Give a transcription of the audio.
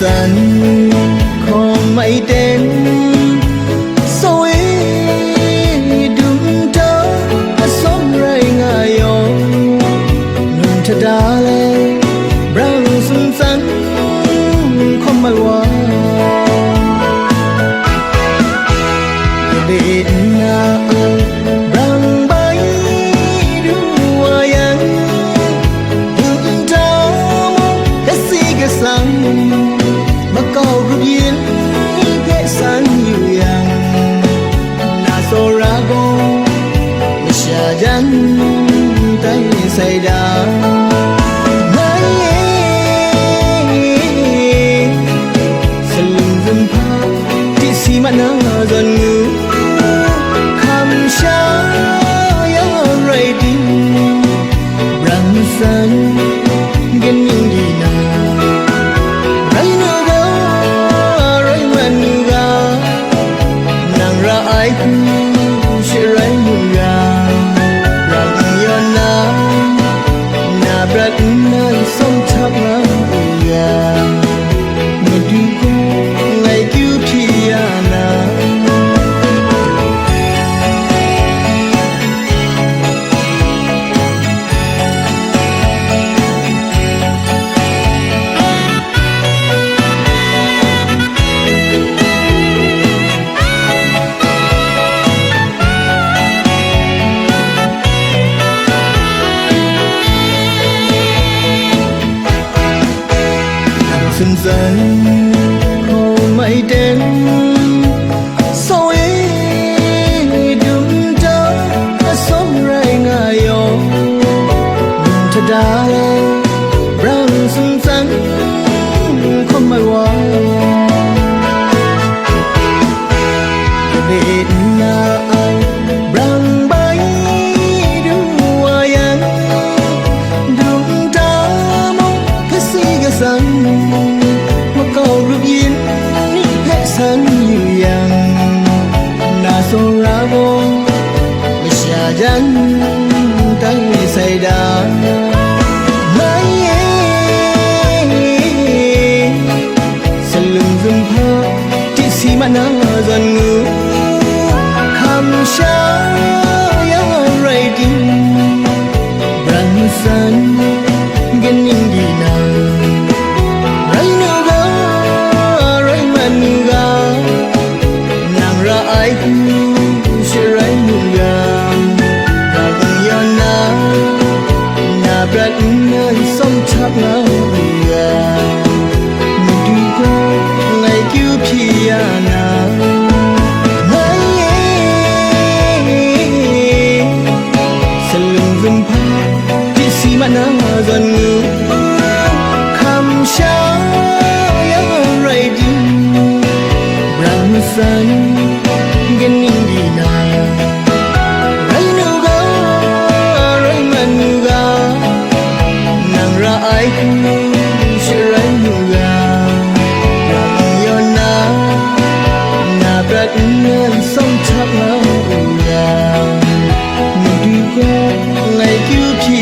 xanh không mây đen soi đừng trơ sống ray ngài yo nung thật đã lên brown xuân xanh không mây hoa để na brown bay đua yang đừng trơ cái gì cái sáng Mahkawn rút yên ghé sang nhiều yang na so ra go mi xa dang tay say đá ngay sừng rừng pha tí xì mà nắng dần ngư khăm xa ya ray đi răng san gen những gì nào ai cũng sẽ lấy mùi gà rằng yêu na brat na sống thắp lắm mùi gà người đi cô ngày cứu thì na xuân dần không mây đen soi đừng trơ sống ray ngài yo nung thật đã brown xuân xanh không mây hoa để na brown bay đua yang đừng trơ cái gì cái xanh Mahkawn rút yên ghé sang nhiều yang na so ra go mi xa dang tay say đá ngay sân lưng rừng pha tí xì mà nắng dần ngư khăm xa ya ray đi răng san gen những gì nào ai cũng sẽ lấy mùi gà rằng yêu na brat na sống thắp lắm mùi gà người đi cô ngày cứu thì na ngay sân lưng rừng pha tí xì mà nắng dần ngư khăm xa ya ray đi brown sun gen những gì nào ray nu ga ray man ga nàng ra ai cũng sẽ ray nu ga rằng yêu na brat na sống thắp lắm ga người đi qua ngày cứu thì